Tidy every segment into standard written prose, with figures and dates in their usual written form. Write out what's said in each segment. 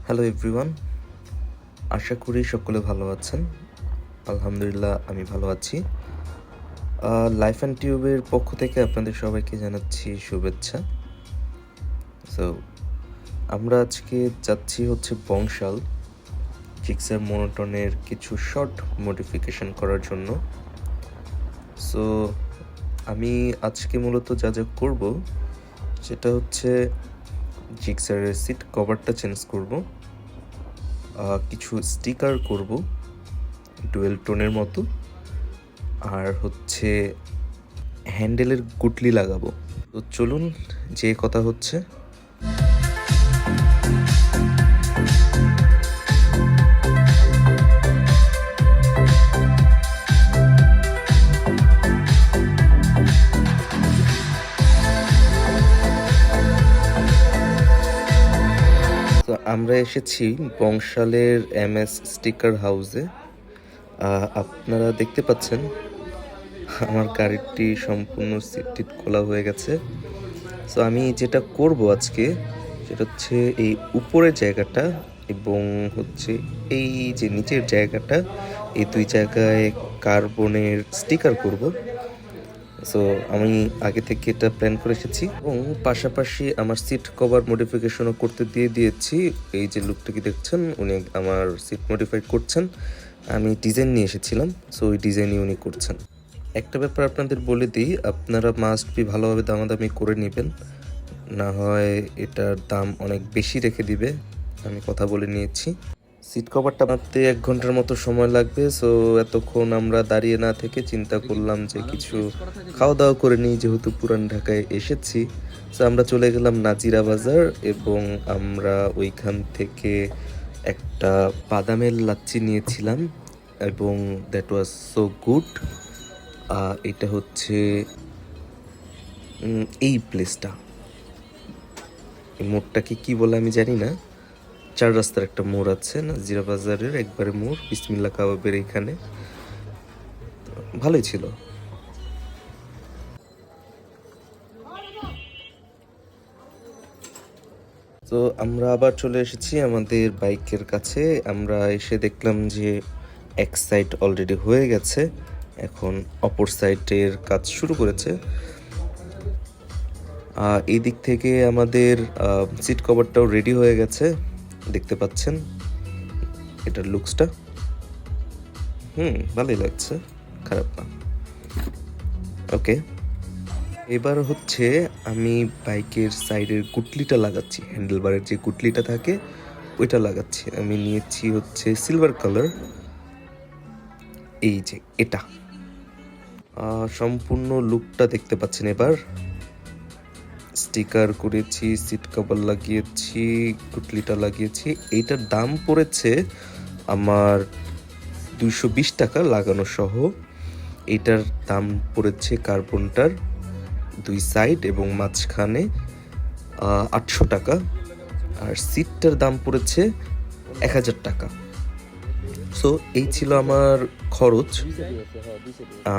Hello everyone, আশা করি সকলে ভালো আছেন। আলহামদুলিল্লাহ আমি ভালো আছি। লাইফ অ্যান্ড টিউবের পক্ষ থেকে আপনাদের সবাইকে জানাচ্ছি শুভেচ্ছা। সো আমরা আজকে যাচ্ছি বংশাল জিক্সার মোনোটনের কিছু শর্ট মডিফিকেশন করার জন্য। সো আমি আজকে মূলত যা করব সেটা জিক্সারের সিট কভারটা চেঞ্জ করব, কিছু স্টিকার করব ডুয়েল টোনের মতো, আর হ্যান্ডেলের গুটলি লাগাবো। তো চলুন যে কথা হচ্ছে। তো আমরা এসেছি বংশালের MS স্টিকার হাউসে। আপনারা দেখতে পাচ্ছেন আমার গাড়িটি সম্পূর্ণ সিট খোলা হয়ে গেছে। সো আমি যেটা করব আজকে সেটা এই উপরের জায়গাটা এবং এই যে নিচের জায়গাটা, এই দুই জায়গায় কার্বনের স্টিকার করব। সো আমি আগে থেকে এটা প্ল্যান করে এসেছি এবং পাশাপাশি আমার সিট কভার মডিফিকেশনও করতে দিয়েছি। এই যে লুকটাকে দেখছেন, উনি আমার সিট মডিফাই করছেন। আমি ডিজাইন নিয়ে এসেছিলাম, সো ওই ডিজাইনই উনি করছেন। একটা ব্যাপার আপনাদের বলে দিই, আপনারা মাস্ট বি ভালোভাবে দামাদামি করে নেবেন, না হয় এটার দাম অনেক বেশি রেখে দিবে। আমি কথা বলে নিয়েছি। সিট কভারটা বানাতে 1 ঘন্টার মতো সময় লাগবে। সো এতক্ষণ আমরা দাঁড়িয়ে না থেকে চিন্তা করলাম যে কিছু খাওয়া দাওয়া করে নিই, যেহেতু পুরান ঢাকায় এসেছি। সো আমরা চলে গেলাম নাজিরা বাজার এবং আমরা ওইখান থেকে একটা বাদামের লাচ্ছি নিয়েছিলাম এবং দ্যাট ওয়াজ সো গুড। এটা এই প্লেসটা, এই মোড়টাকে কি বলে আমি জানি না। 4 রাস্তার একটা মোড় আছে নাজিরা বাজারের একবারে মোড়, বিসমিল্লাহ কাবাবের এখানে। ভালোই ছিল। তো আমরা আবার চলে এসেছি আমাদের বাইকের কাছে। আমরা এসে দেখলাম যে এক সাইড অলরেডি হয়ে গেছে, এখন অপর সাইডের কাজ শুরু করেছে। এই দিক থেকে আমাদের সিট কভারটাও রেডি হয়ে গেছে, দেখতে পাচ্ছেন এটার লুকসটা। ভালোই লাগছে, খারাপ না। ওকে, এবার আমি বাইকের সাইডের গুটলিটা লাগাচ্ছি, হ্যান্ডেলবারের যে গুটলিটা থাকে ওইটা লাগাচ্ছি। আমি নিয়েছি সিলভার কালার, এই যে এটা। সম্পূর্ণ লুকটা দেখতে পাচ্ছেন। এবার স্টিকার করেছি, সিট কভার লাগিয়েছি, গুটলিটা লাগিয়েছি। এইটার দাম পড়েছে আমার 220 টাকা লাগানো সহ। এইটার দাম পড়েছে কার্বনটার 2 সাইড এবং মাঝখানে 800 টাকা, আর সিটটার দাম পড়েছে 1000 টাকা। সো এই ছিল আমার খরচ।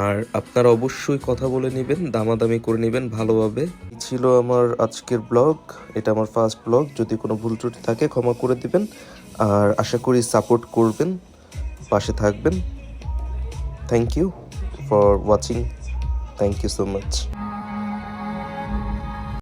আর আপনারা অবশ্যই কথা বলে নেবেন, দামাদামি করে নেবেন ভালোভাবে। এই ছিল আমার আজকের ব্লগ। এটা আমার ফার্স্ট ব্লগ, যদি কোনো ভুল ত্রুটি থাকে ক্ষমা করে দিবেন। আর আশা করি সাপোর্ট করবেন, পাশে থাকবেন। Thank you for watching. Thank you so much.